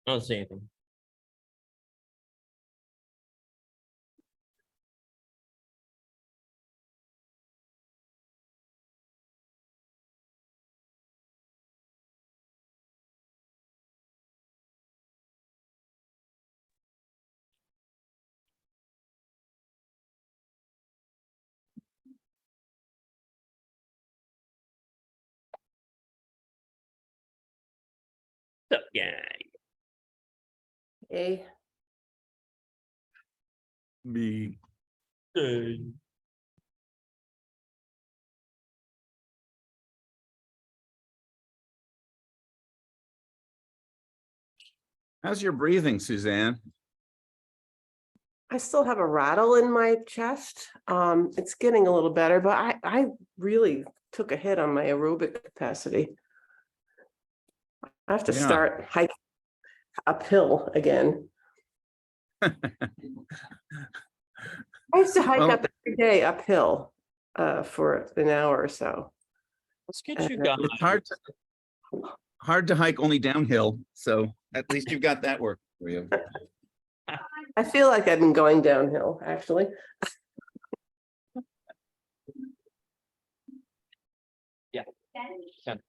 I don't see anything. What's up, guy? A. B. Good. How's your breathing, Suzanne? I still have a rattle in my chest. It's getting a little better, but I really took a hit on my aerobic capacity. I have to Yeah. start hiking uphill again. I used to hike Well- up every day uphill for an hour or so. Let's get you And guys. It's hard to hike only downhill, so at least you've got that work for you. I feel like I've been going downhill, actually. Yeah. 10.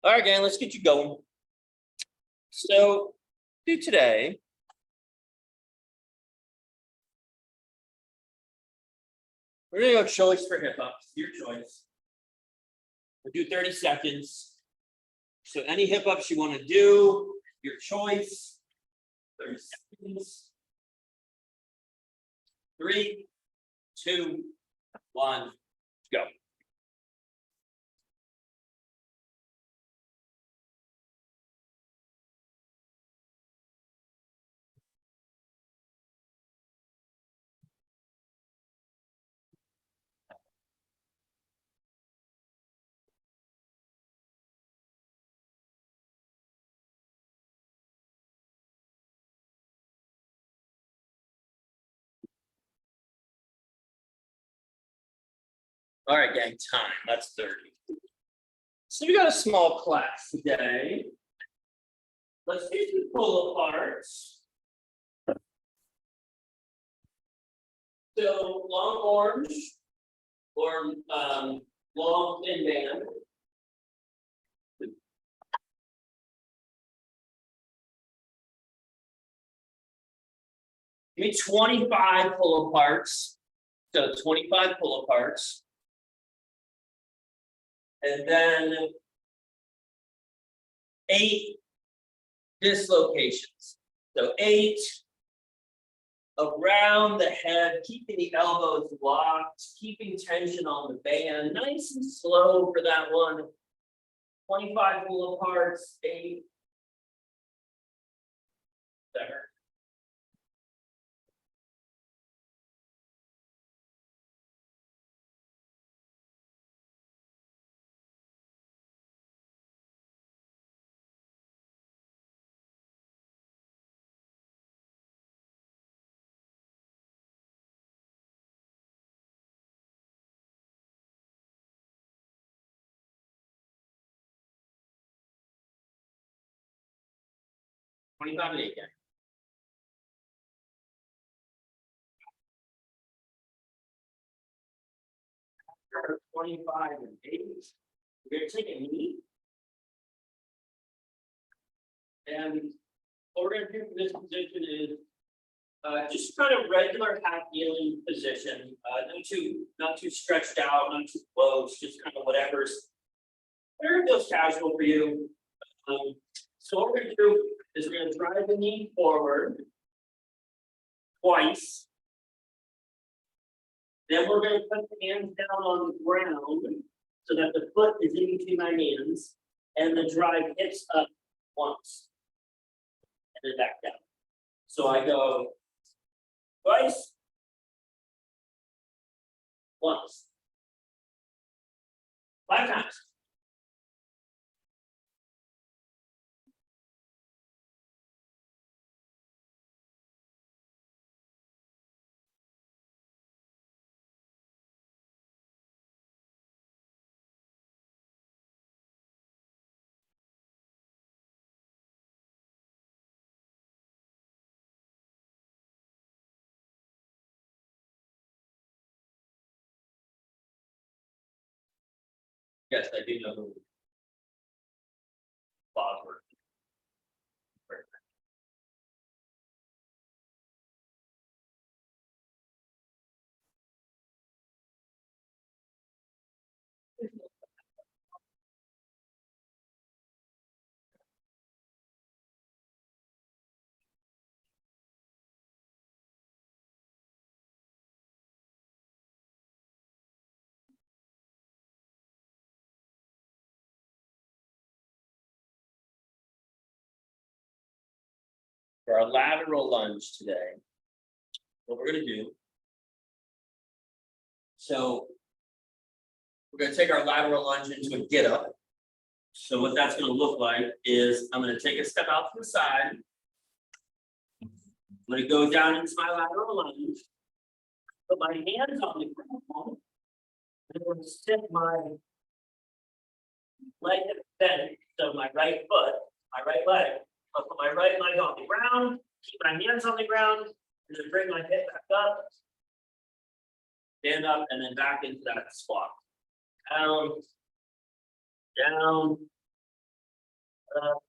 All right, gang, let's get you going. So, do today. We're gonna go choice for hip ups, your choice. We'll do 30 seconds. So, any hip ups you want to do, your choice. 30 seconds. 3, 2, 1, go. All right, gang, time. That's 30. So we got a small class today. Let's do some pull aparts. So long arms or long thin band. Give me 25 pull aparts. So 25 pull aparts. And then 8 dislocations. So 8 around the head, keeping the elbows locked, keeping tension on the band, nice and slow for that one. 25 pull aparts, 8. There. $25 and 8 guy. After 25 and 8, we're going to take a knee. And what we're going to do for this position is just kind of regular half kneeling position. Not too stretched out, not too close, just kind of whatever feels casual for you. So what we're going to do is we're going to drive the knee forward twice. Then we're going to put the hands down on the ground so that the foot is in between my hands, and the drive hits up once and then back down. So I go twice, once, 5 times. Yes, I do know who. Bosworth. For our lateral lunge today, what we're gonna do. So. We're gonna take our lateral lunge into a get up. So what that's gonna look like is I'm gonna take a step out to the side. I'm gonna go down into my lateral lunge. Put my hands on the ground. And I'm gonna sit my leg bent, so my right foot, my right leg. I'll put my right leg on the ground, keep my hands on the ground, and then bring my hip back up. Stand up and then back into that squat. Down. Down. Up.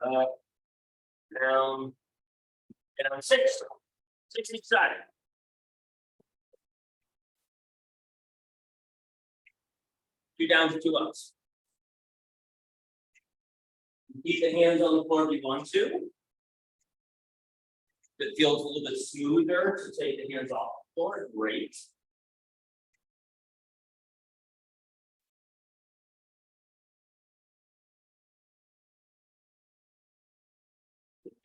Up. Down. Down 6. 6 each side. Two downs, 2 ups. Keep the hands on the floor if you want to. If it feels a little bit smoother to take the hands off the floor, great.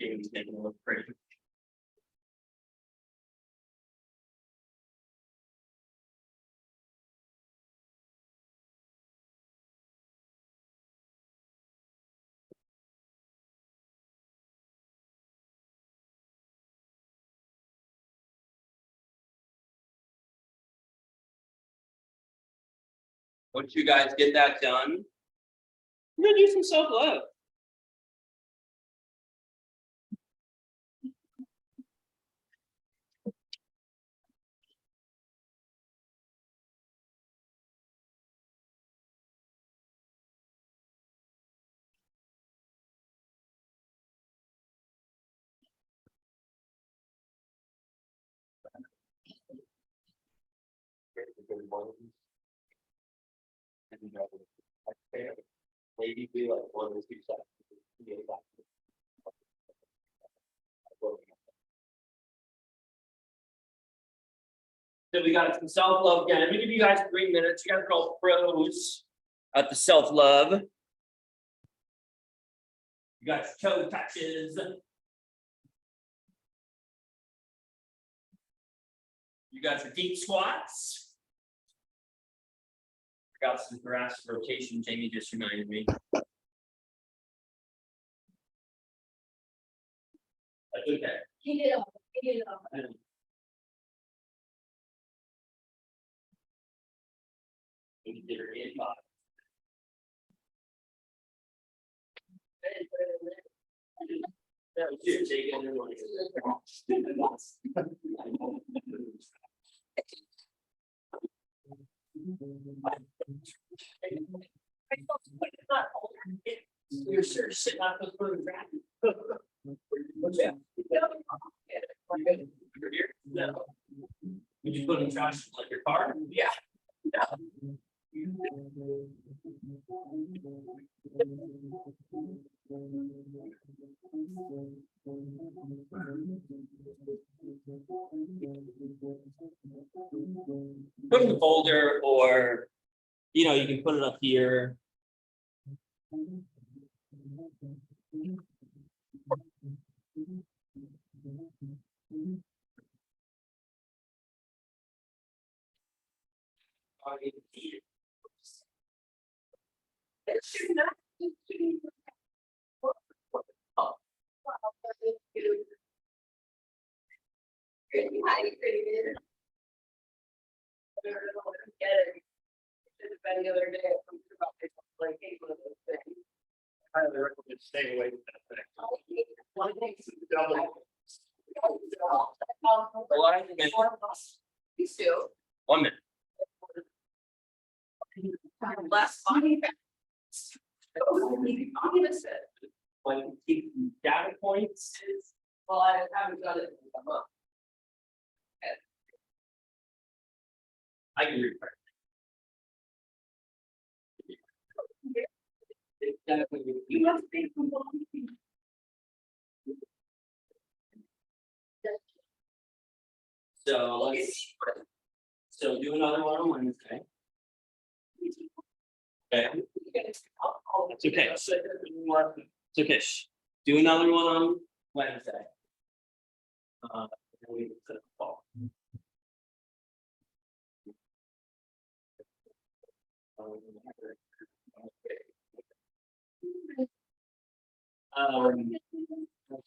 Game's making it look pretty. Once you guys get that done, we're gonna do some self-love. Maybe be like 1 or 2 seconds. So we got some self-love again. I'm gonna give you guys 3 minutes. You guys are all pros at the self-love. You got toe touches. You got your deep squats. I got some thoracic rotation. Jamie just reminded me. That's okay. Keep it up, keep it up. You did her in body. That was you taking it away. You're sure sitting out the foot of traffic. What's that? You're here? No. Would you put in trash like your car? Yeah. Put in the folder, or you know, you can put it up here. The other day, I was about to like, hey, one of those things. I highly recommend staying away from that thing. Well, I think it's These two. 1 minute. Less money. Opposite. Like keep data points. Well, I haven't done it in a month. I can read. It's definitely. You must be from. So let's. So do another one on Wednesday. Okay, it's okay. It's okay. Shh. Do another one on Wednesday. And we can set a call.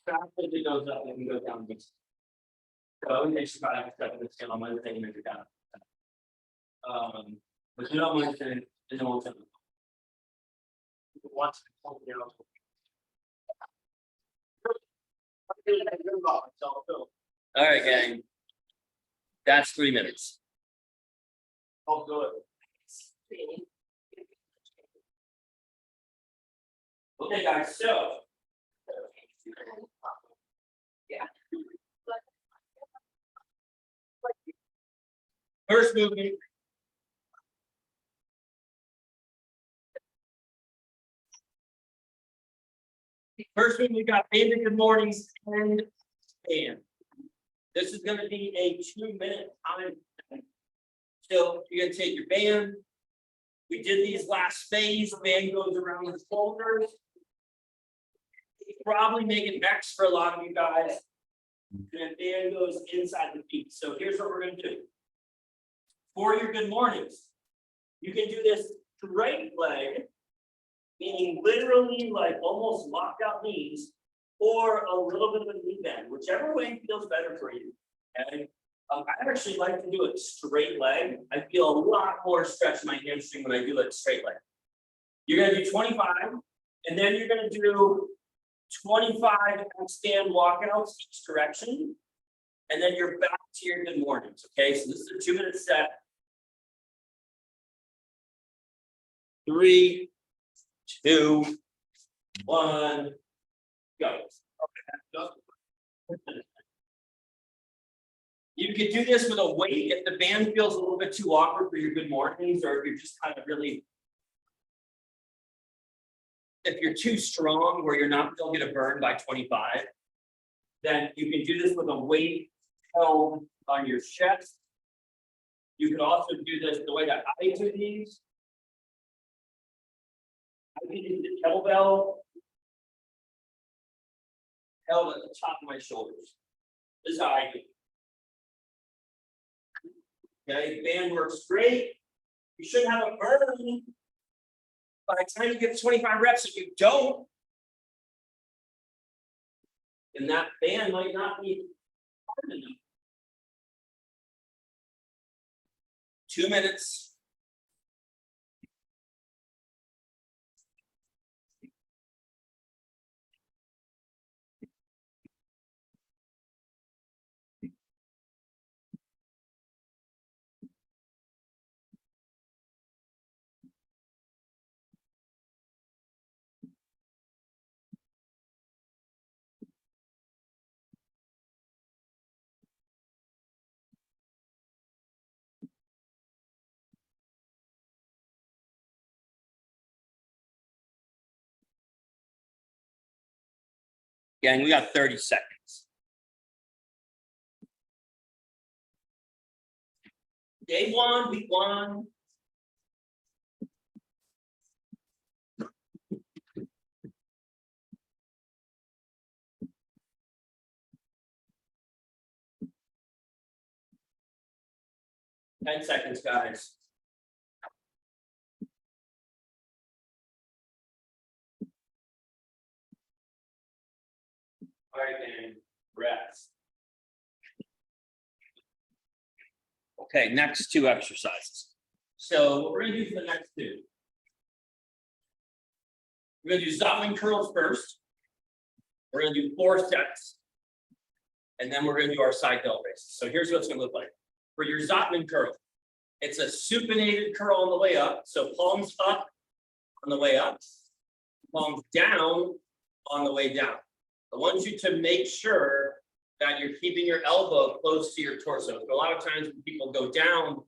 Traffic it goes up, and we go down. So they should probably have stuff that's on Wednesday and make it down. But you don't want to, you don't want to. What's you know. All right, gang. That's 3 minutes. Oh, good. Okay, guys, so. Yeah. First movement. First one, we got David, good mornings and Dan. This is gonna be a 2-minute time. So you're gonna take your band. We did these last phase, band goes around the shoulders. Probably make an X for a lot of you guys. And then band goes inside the feet. So here's what we're gonna do. For your good mornings, you can do this straight leg. Meaning literally like almost locked out knees, or a little bit of a knee bend, whichever way feels better for you. And I actually like to do it straight leg. I feel a lot more stretch in my hamstring when I do it straight leg. You're gonna do 25, and then you're gonna do 25 handstand walkouts each direction. And then you're back to your good mornings. Okay, so this is a 2-minute set. 3, 2, 1, go. You could do this with a weight if the band feels a little bit too awkward for your good mornings, or if you're just kind of really. If you're too strong where you're not still gonna burn by 25, then you can do this with a weight held on your chest. You could also do this the way that I do these. I can use the kettlebell held at the top of my shoulders. This is how I do it. Okay, band works great. You shouldn't have a burn. By the time you get to 25 reps, if you don't, then that band might not be hard enough. 2 minutes. Gang, we got 30 seconds. Day 1, week 1. Ten seconds, guys. All right, gang, rest. Okay, next 2 exercises. So what we're gonna do for the next 2. We're gonna do Zottman curls first. We're gonna do 4 sets. And then we're gonna do our side delt raises. So here's what it's gonna look like. For your Zottman curl, It's a supinated curl on the way up, so palms up on the way up, palms down on the way down. I want you to make sure that you're keeping your elbow close to your torso. A lot of times when people go down,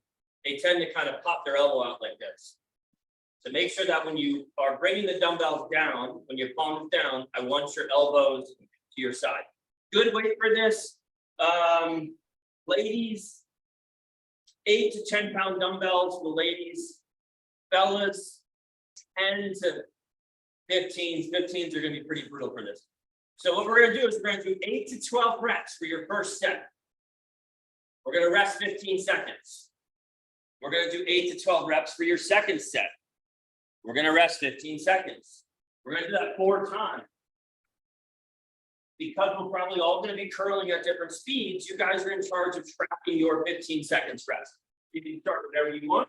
they tend to kind of pop their elbow out like this. So make sure that when you are bringing the dumbbells down, when your palm is down, I want your elbows to your side. Good weight for this, ladies, 8 to 10 pound dumbbells for ladies, fellas, 10 to 15s. 15s are going to be pretty brutal for this. So what we're going to do is we're going to do 8 to 12 reps for your first set. We're going to rest 15 seconds. We're going to do 8 to 12 reps for your second set. We're going to rest 15 seconds. We're going to do that 4 times. Because we're probably all going to be curling at different speeds, you guys are in charge of tracking your 15 seconds rest. You can start whatever you want.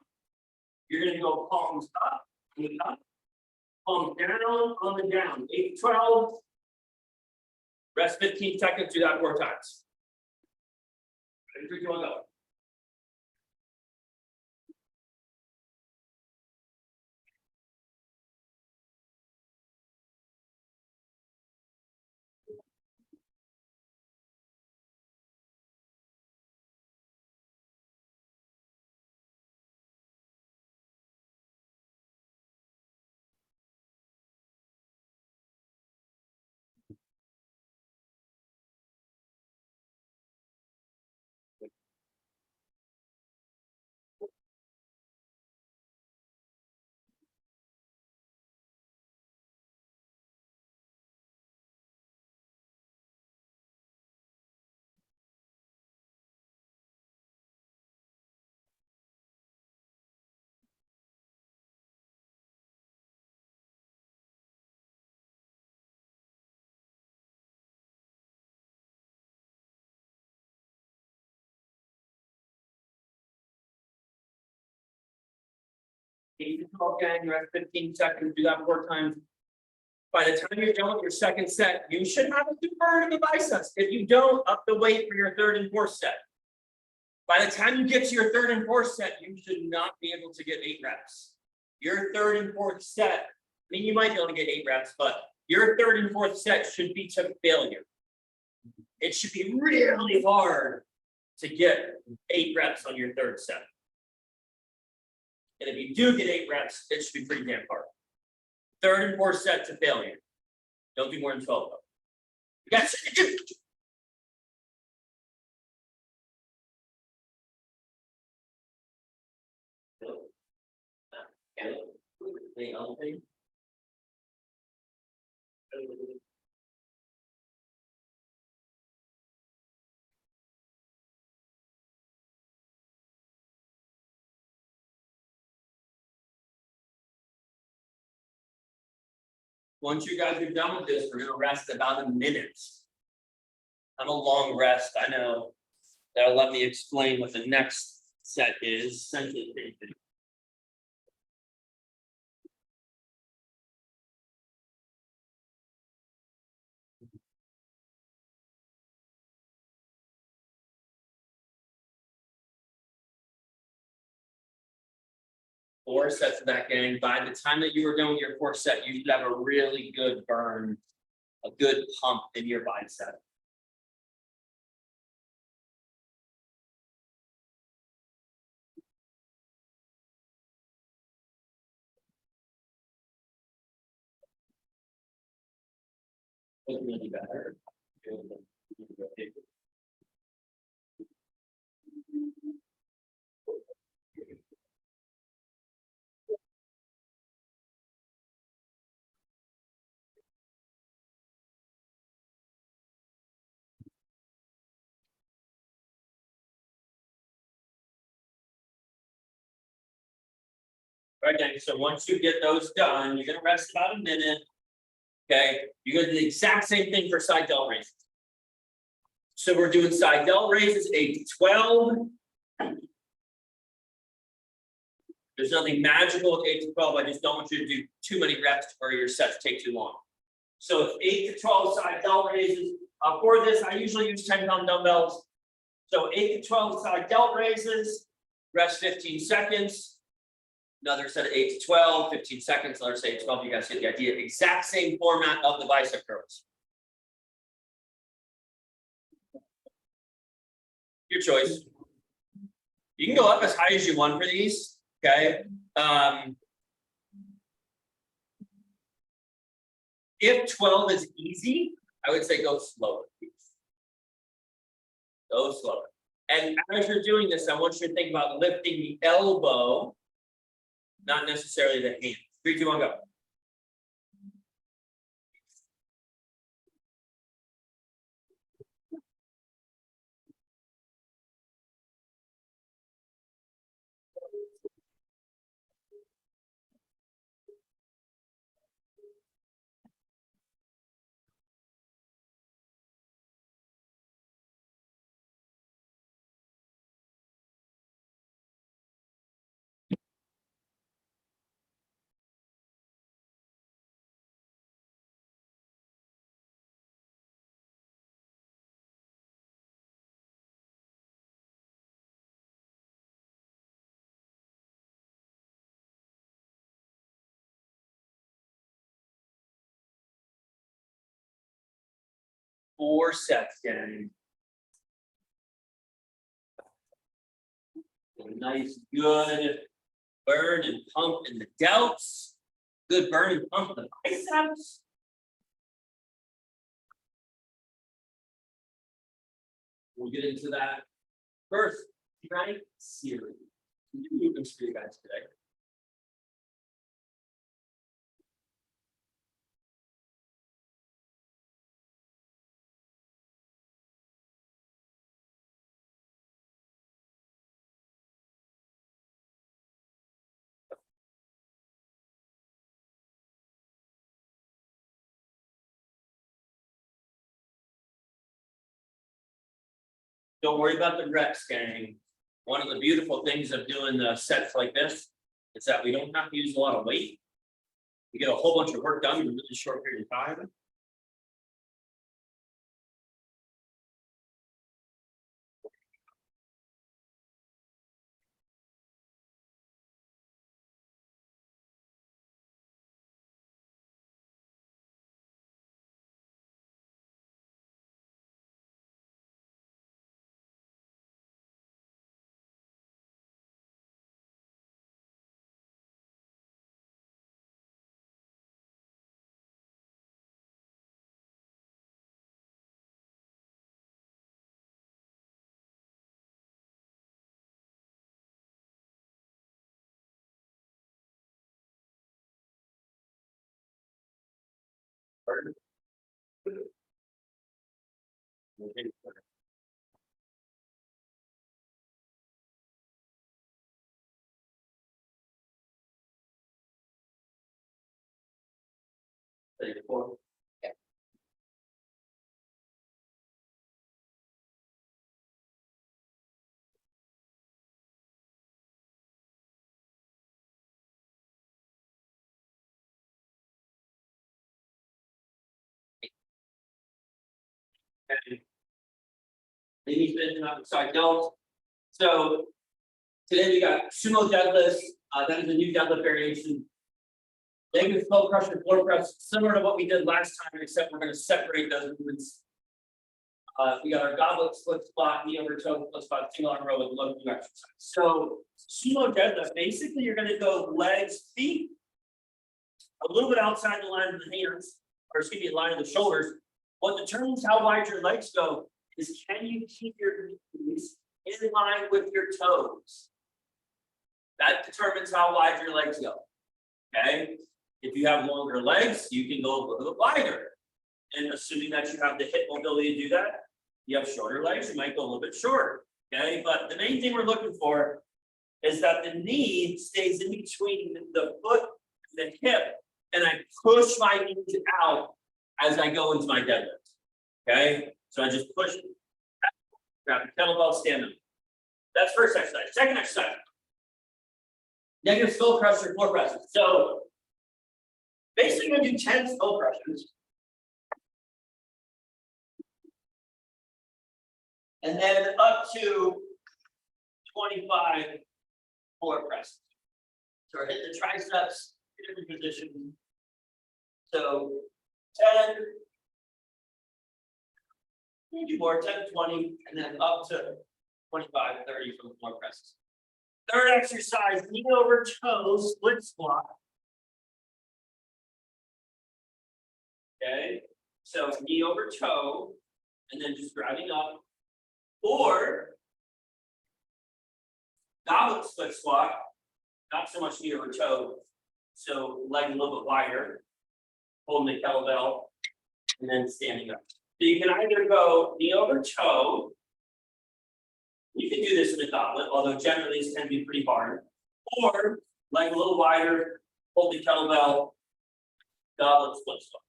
You're going to go palms up on the up, palms down on the down. 8 to 12. Rest 15 seconds, do that 4 times. Ready, 3, 2, 1, go. Eight to 12 gang, rest 15 seconds, do that 4 times. By the time you're done with your second set, you should have a good burn in the biceps. If you don't, up the weight for your 3rd and 4th set. By the time you get to your 3rd and 4th set, you should not be able to get 8 reps. Your 3rd and 4th set, I mean, you might be able to get 8 reps, but your 3rd and 4th set should be to failure. It should be really hard to get 8 reps on your 3rd set. And if you do get 8 reps, it should be pretty damn hard. 3rd and 4th set to failure. Don't do more than 12 though. Yes. Any other thing? Once you guys are done with this, we're gonna rest about a minute. I'm a long rest, I know. That'll let me explain what the next set is. Essentially, four sets of that, gang. By the time that you are done with your 4th set, you should have a really good burn, a good pump in your bicep. It's really better. Right, gang, so once you get those done, you're gonna rest about a minute. Okay, you're gonna do the exact same thing for side delt raises. So we're doing side delt raises 8 to 12. There's nothing magical with 8 to 12. I just don't want you to do too many reps or your sets take too long. So it's 8 to 12 side delt raises. For this, I usually use 10 pound dumbbells. So 8 to 12 side delt raises. Rest 15 seconds. Another set of 8 to 12, 15 seconds, another set of 12. You guys get the idea. Exact same format of the bicep curls. Your choice. You can go up as high as you want for these. Okay. If 12 is easy, I would say go slower. Go slower. And as you're doing this, I want you to think about lifting the elbow, not necessarily the hand. 3, 2, 1, go. Four sets, gang. A nice, good burn and pump in the delts. Good burn and pump in the biceps. We'll get into that first, right? Series. Movements for you guys today. Don't worry about the reps, gang. One of the beautiful things of doing the sets like this is that we don't have to use a lot of weight. We get a whole bunch of work done in a really short period of time. Maybe been outside delts. So today we got sumo deadlifts. That is a new deadlift variation. Negative flow crusher floor press, similar to what we did last time, except we're going to separate those movements. We got our goblet split squat, knee over toe split squat, single arm row with low new exercise. So sumo deadlift, basically you're going to go legs, feet, a little bit outside the line of the hands, or excuse me, line of the shoulders. What determines how wide your legs go is can you keep your knees in line with your toes? That determines how wide your legs go. Okay. If you have longer legs, you can go a little bit wider. And assuming that you have the hip mobility to do that, you have shorter legs, you might go a little bit shorter. Okay. But the main thing we're looking for is that the knee stays in between the foot and the hip, and I push my knees out as I go into my deadlift. Okay. So I just push, grab the kettlebell, stand up. That's first exercise. Second exercise. Negative skull crusher floor presses. So basically, I'm gonna do 10 skull crushers. And then up to 25 4 presses. So we're hitting the triceps, different positions. So 10. Maybe more, 10, 20, and then up to 25, 30 from floor presses. Third exercise, knee over toe, split squat. Okay, so knee over toe, and then just driving up. Or goblet split squat, not so much knee over toe, so leg a little bit wider, holding the kettlebell, and then standing up. So you can either go knee over toe. You can do this in a goblet, although generally this can be pretty hard. Or leg a little wider, hold the kettlebell, goblet split squat.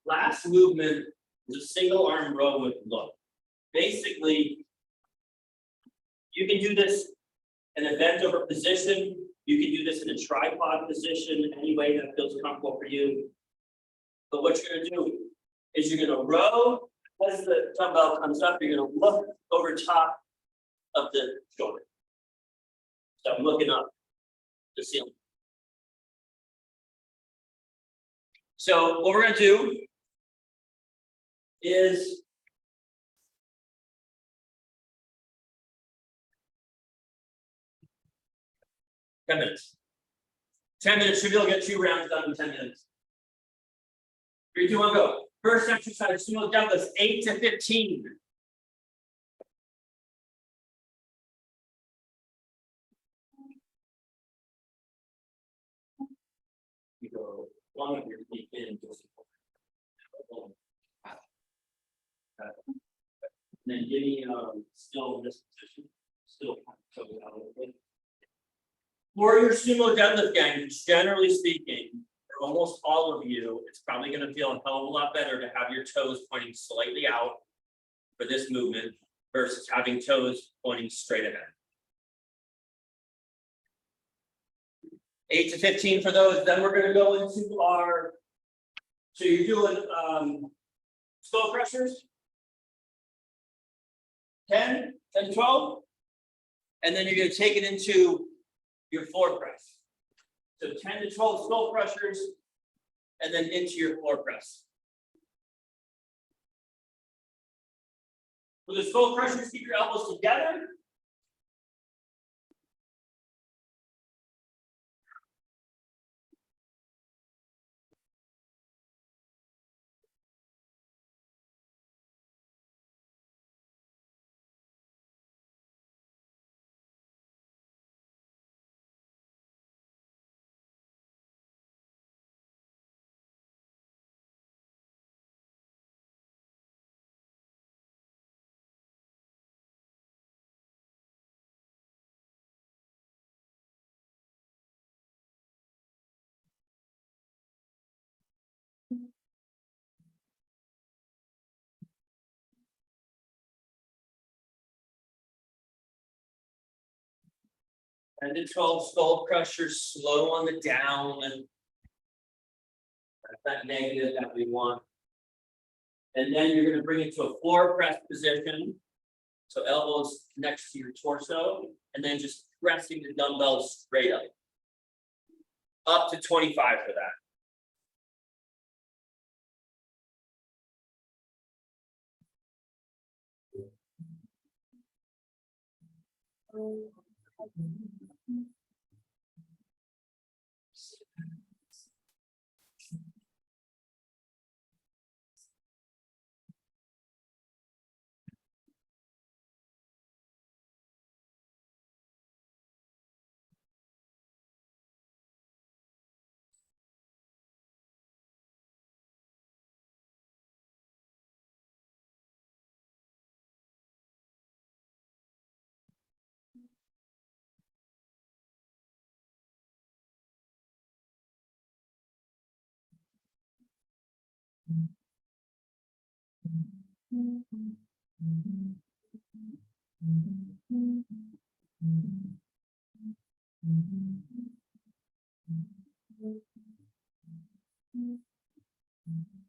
Last movement is a single arm row with look. Basically, you can do this in a bent over position. You can do this in a tripod position, any way that feels comfortable for you. But what you're gonna do is you're gonna row as the dumbbell comes up, you're gonna look over top of the shoulder. So I'm looking up the ceiling. So what we're gonna do is ten minutes. 10 minutes, should be able to get 2 rounds done in 10 minutes. 3, 2, 1, go. First exercise, sumo deadlifts, 8 to 15. You go one of your feet in. Then getting still in this position, still kind of out a little bit. For your sumo deadlift gang, generally speaking, for almost all of you, it's probably going to feel a hell of a lot better to have your toes pointing slightly out for this movement versus having toes pointing straight ahead. 8 to 15 for those. Then we're going to go into our. So you're doing skull crushers. 10, 10, 12. And then you're going to take it into your floor press. So 10 to 12 skull crushers, and then into your floor press. For the skull crushers, keep your elbows together. And the 12 skull crushers, slow on the down. That's that negative that we want. And then you're going to bring it to a floor press position. So elbows next to your torso, and then just pressing the dumbbells straight up. Up to 25 for that.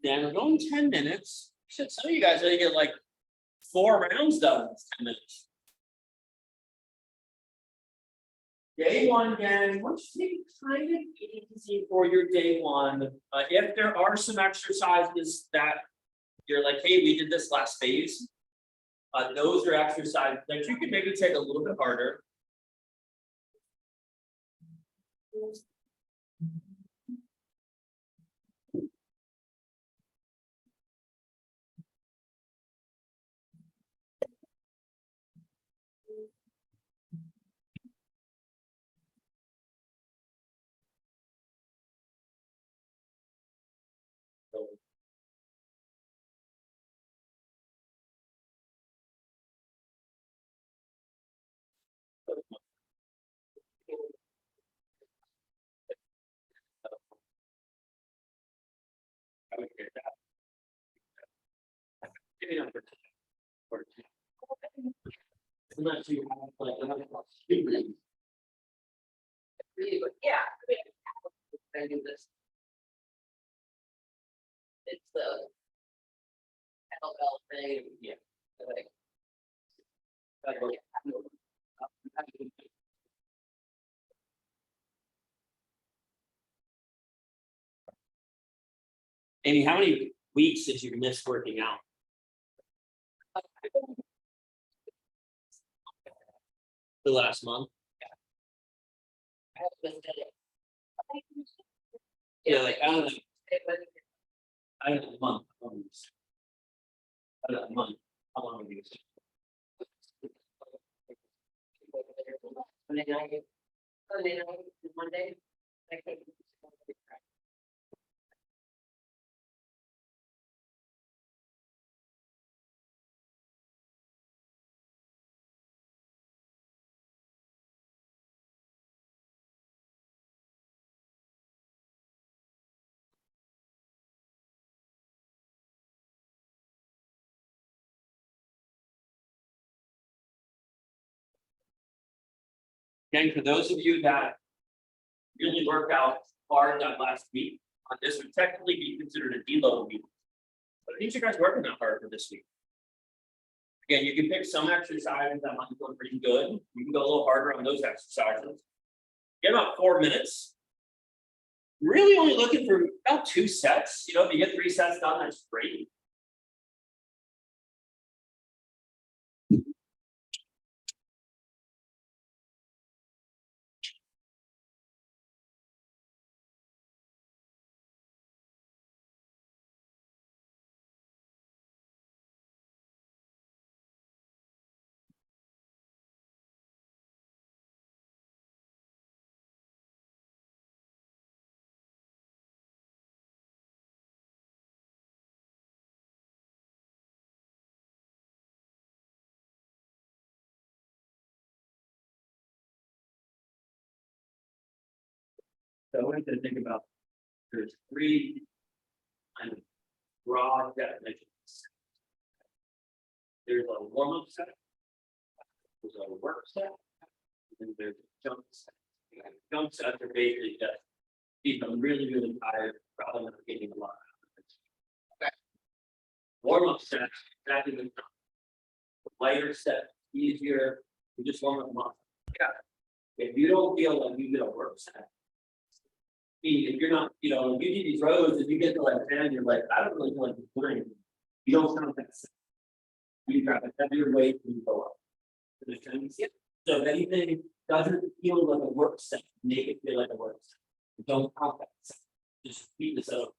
Then we're going 10 minutes. Some of you guys are gonna get like 4 rounds done in 10 minutes. Day one, gang, let's take it kind of easy for your day one. If there are some exercises that you're like, hey, we did this last phase. Those are exercises that you can maybe take a little bit harder. I would get that. Maybe not for today, or two. Unless you have like another. Really, but yeah, I do this. It's the. LL thing, Yeah. like, Amy, how many weeks did you miss working out? The last month? I haven't been did it. Yeah, like, I don't know, It was- I don't know, a month. I don't know, a month, how long have you? Monday night, Monday. I think. Again, for those of you that really work out hard that last week, this would technically be considered a deload week. But these are guys working that hard for this week. Again, you can pick some exercises that might be going pretty good. You can go a little harder on those exercises. Get about 4 minutes. Really only looking for about 2 sets. You know, if you get 3 sets done, that's great. So I want you to think about, there's 3 kind of broad definitions. There's a warm-up set. There's a work set. And there's a jump set. Jump sets are basically just, if I'm really, really tired, probably not getting a lot out of it. Okay. Warm-up sets, exactly the lighter set, easier, you just warm up muscle. Yeah. If you don't feel like you did a work set. If you're not, you know, you do these rows and you get to like 10, you're like, I don't really feel like doing it. You don't sound that set. You grab a heavier weight and you go up. Does that make sense? So if anything doesn't feel like a work set, make it feel like a work set. Don't count that set. Just beat this up.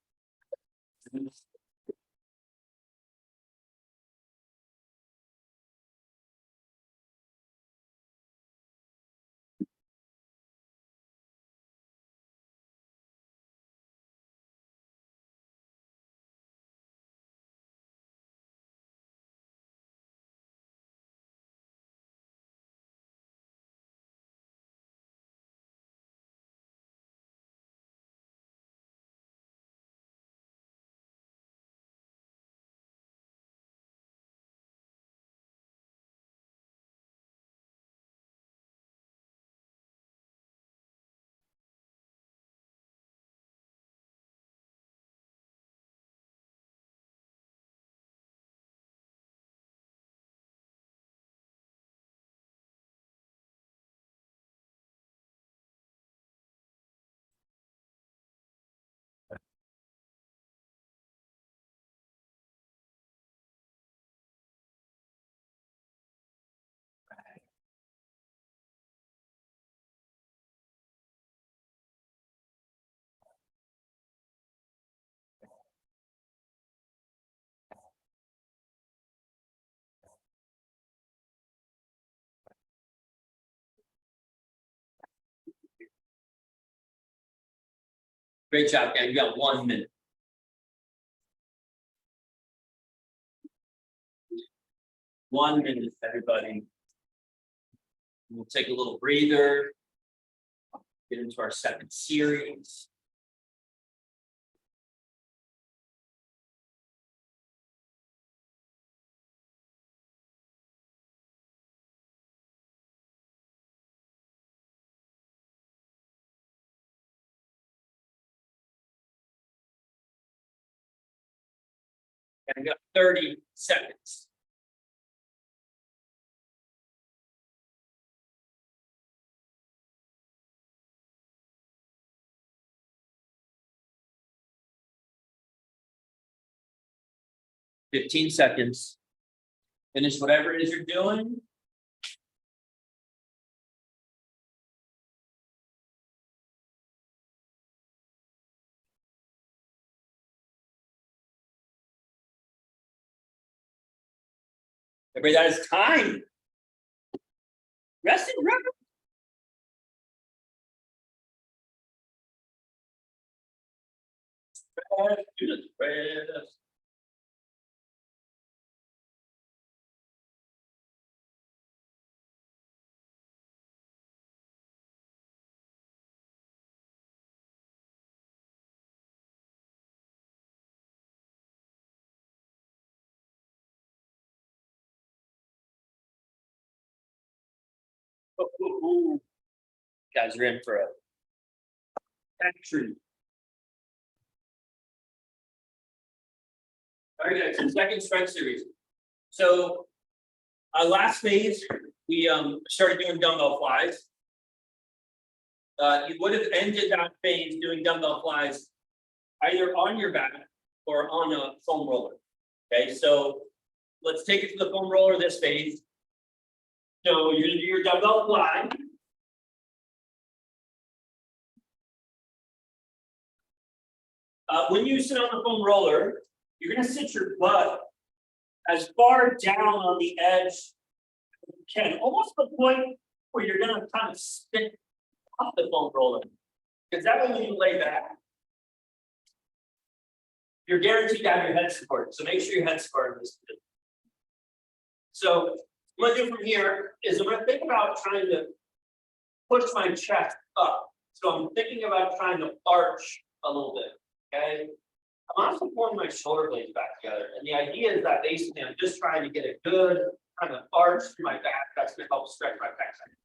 Great job, gang. You got 1 minute. One minute, everybody. We'll take a little breather. Get into our second series. And we got 30 seconds. $15 seconds. Finish whatever it is you're doing. Everybody, that is time. Rest and rest. Do the rest. Ooh. Guys are in for a action. All right, guys, so second strength series. So last phase, we started doing dumbbell flies. You would have ended that phase doing dumbbell flies either on your back or on a foam roller. Okay, so let's take it to the foam roller this phase. So you're gonna do your dumbbell fly. When you sit on the foam roller, you're gonna sit your butt as far down on the edge as you can, almost the point where you're gonna kind of spit off the foam roller. Because that way when you lay back, you're guaranteed to have your head supported. So make sure your head's supported in this position. So what I'm gonna do from here is I'm gonna think about trying to push my chest up. So I'm thinking about trying to arch a little bit, okay? I'm also pulling my shoulder blades back together. And the idea is that basically I'm just trying to get a good kind of arch through my back. That's gonna help stretch my backside.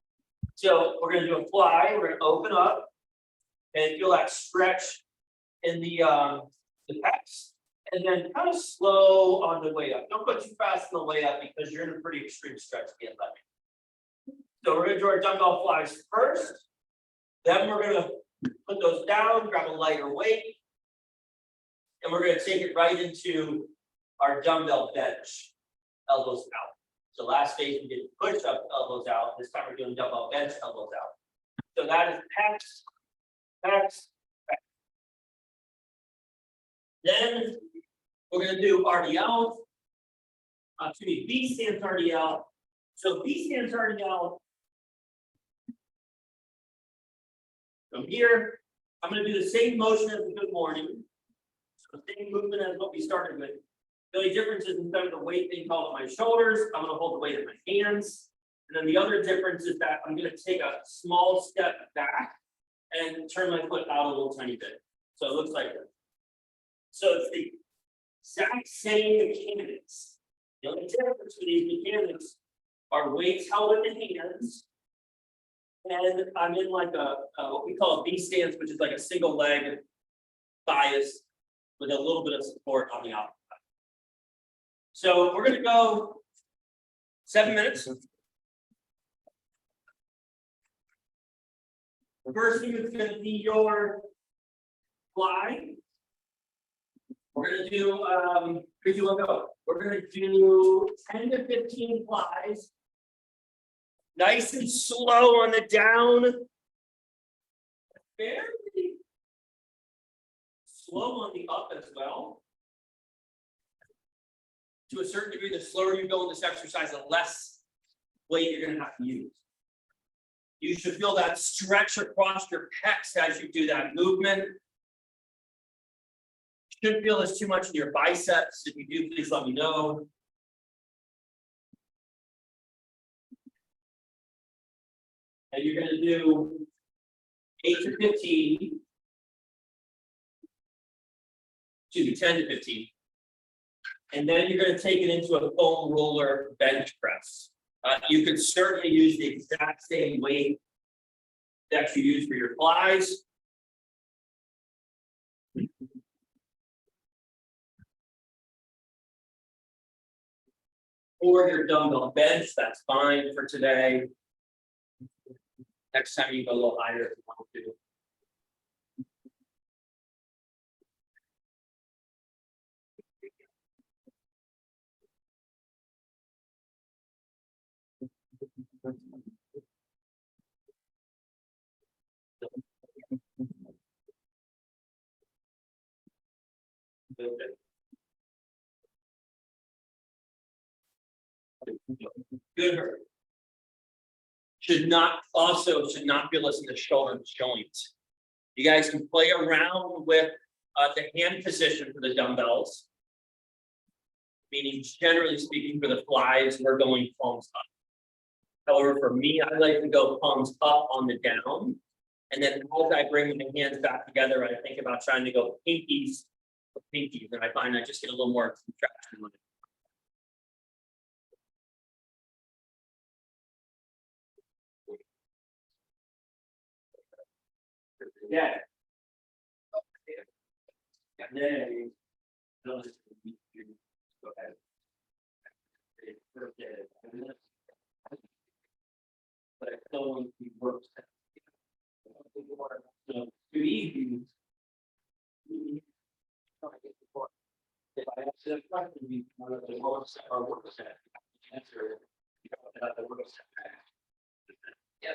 So we're gonna do a fly, we're gonna open up and feel that stretch in the pecs. And then kind of slow on the way up. Don't go too fast on the way up because you're in a pretty extreme stretch to get left. So we're gonna do our dumbbell flies first. Then we're gonna put those down, grab a lighter weight. And we're gonna take it right into our dumbbell bench, elbows out. So last phase we did push up, elbows out. This time we're doing dumbbell bench, elbows out. So that is pecs, pecs, pecs. Then we're gonna do RDL. B stance RDL. So B stance RDL. From here, I'm gonna do the same motion as the good morning. So the same movement as what we started with. The only difference is instead of the weight being held on my shoulders, I'm gonna hold the weight in my hands. And then the other difference is that I'm gonna take a small step back and turn my foot out a little tiny bit. So it looks like this. So it's the exact same mechanics. The only difference with these mechanics are weights held in the hands. And I'm in like a what we call a B stance, which is like a single leg bias with a little bit of support on the opposite side. So we're gonna go 7 minutes. The first thing is gonna be your fly. We're gonna do we're gonna do 10 to 15 flies. Nice and slow on the down. Very slow on the up as well. To a certain degree, the slower you go in this exercise, the less weight you're gonna have to use. You should feel that stretch across your pecs as you do that movement. Shouldn't feel this too much in your biceps. If you do, please let me know. And you're gonna do 8 to 15. Excuse me, 10 to 15. And then you're gonna take it into a foam roller bench press. You could certainly use the exact same weight that you use for your flies. Or your dumbbell bench, that's fine for today. Next time you go a little higher if you want to. Good. Should not feel this in the shoulder joint. You guys can play around with the hand position for the dumbbells. Meaning, generally speaking, for the flies, we're going palms up. However, for me, I like to go palms up on the down. And then as I bring my hands back together, I think about trying to go pinkies with pinkies, and I find I just get a little more contraction with it. Yeah. Then, go ahead. But I still want to work. So, too easy. If I ask a question, we one of the lowest our work set. Answer. The work set. Yeah.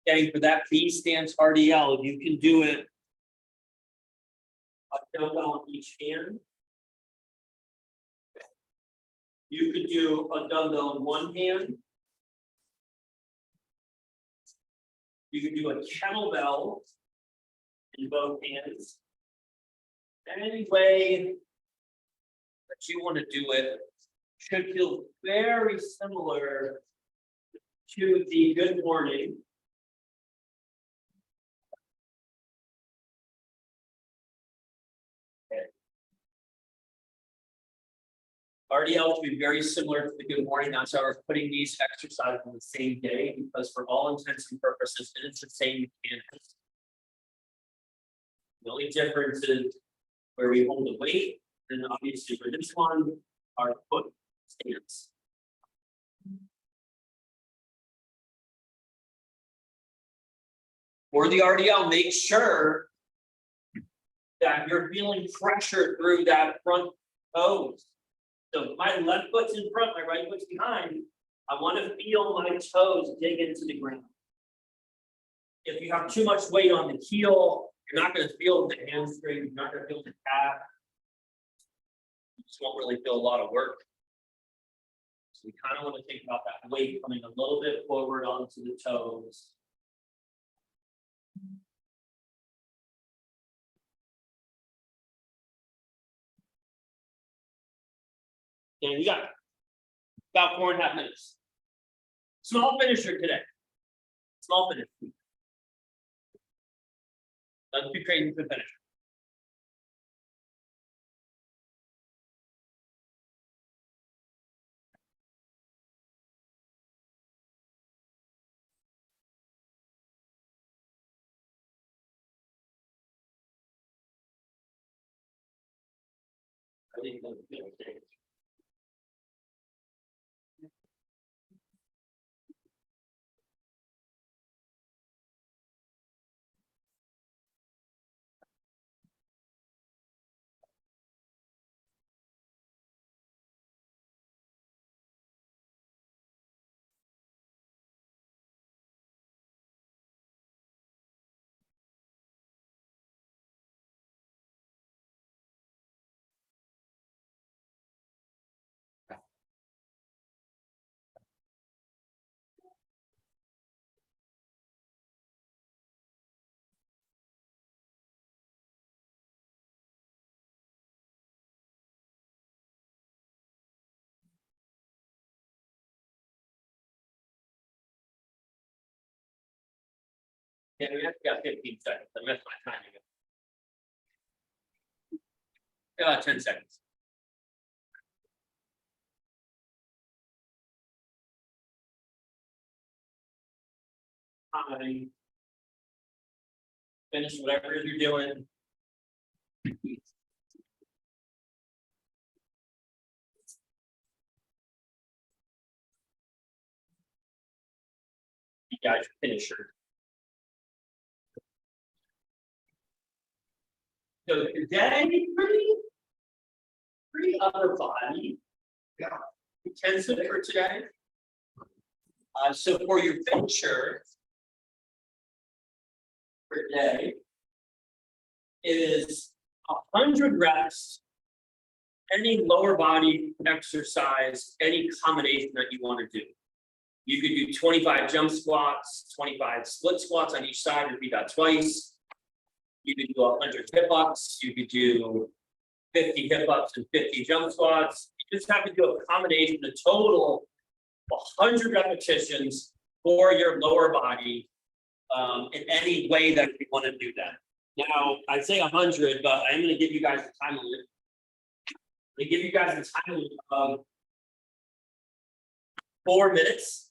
Okay, for that B stance RDL, you can do it. A dumbbell on each hand. You could do a dumbbell in one hand. You could do a kettlebell in both hands. Any way that you want to do it should feel very similar to the good morning. RDL to be very similar to the good morning. That's how we're putting these exercises on the same day, because for all intents and purposes, it's the same mechanics. The only difference is where we hold the weight, and obviously for this one, our foot stance. For the RDL, make sure that you're feeling pressure through that front toes. So my left foot's in front, my right foot's behind. I want to feel my toes dig into the ground. If you have too much weight on the heel, you're not going to feel the hamstring, you're not going to feel the calf. You just won't really feel a lot of work. So we kind of want to think about that weight coming a little bit forward onto the toes. And we got about 4.5 minutes. Small finisher today. Small finish. Nothing too crazy to finish. I think that's a good thing. Yeah, we have got 15 seconds. I missed my timing. 10 seconds. Time. Finish whatever you're doing. You guys finish your. So today, pretty upper body. Yeah. Intensive for today. So for your finisher. Per day. Is 100 reps. Any lower body exercise, any combination that you want to do. You could do 25 jump squats, 25 split squats on each side, repeat that twice. You could do 100 hip ups, you could do 50 hip ups and 50 jump squats. You just have to do a combination, a total of 100 repetitions for your lower body in any way that you want to do that. Now, I'd say 100, but I'm going to give you guys a time limit. I'm going to give you guys a time limit of 4 minutes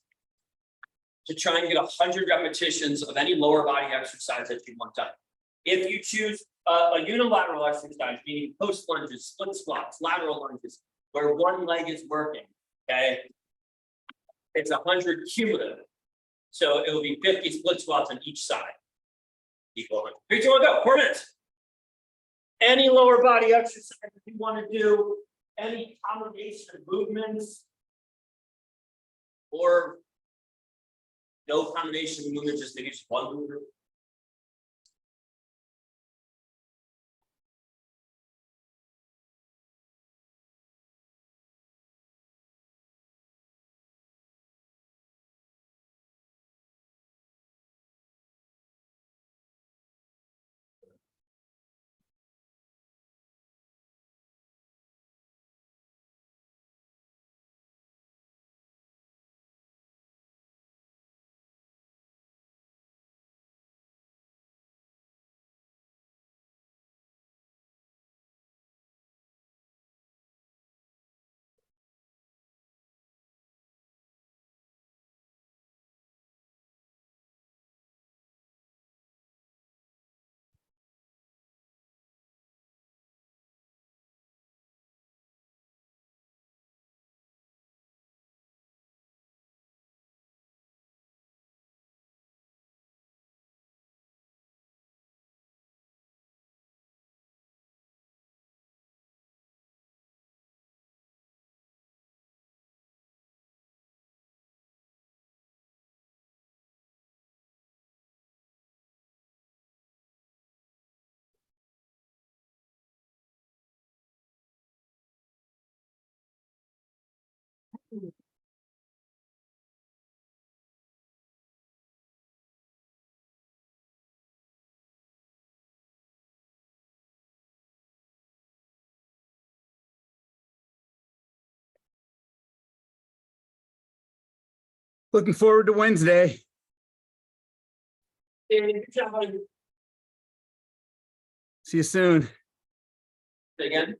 to try and get 100 repetitions of any lower body exercise that you want done. If you choose a unilateral exercise, meaning post lunges, split squats, lateral lunges, where one leg is working, okay, it's 100 cumulative. So it will be 50 split squats on each side. Equal 100. 3, 2, 1, go. 4 minutes. Any lower body exercise that you want to do, any combination of movements, or no combination of movement, just maybe just one movement. Looking forward to Wednesday. Danny, good job on See you soon. it again.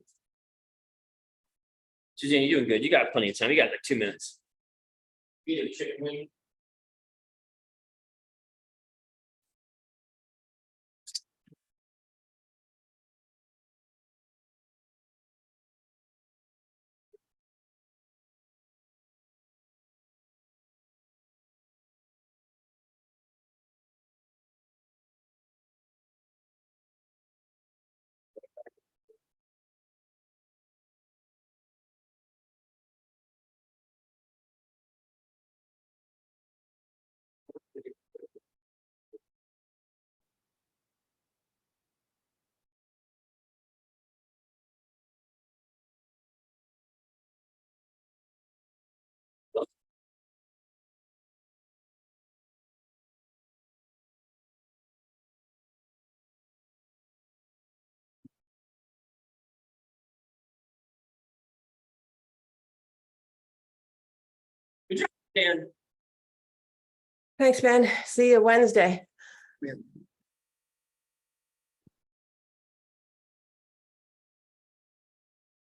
Suzanne, you're doing good. You got plenty of time. You got like 2 minutes. You do chicken wing. Good job, Dan. Thanks, Ben. See you Wednesday.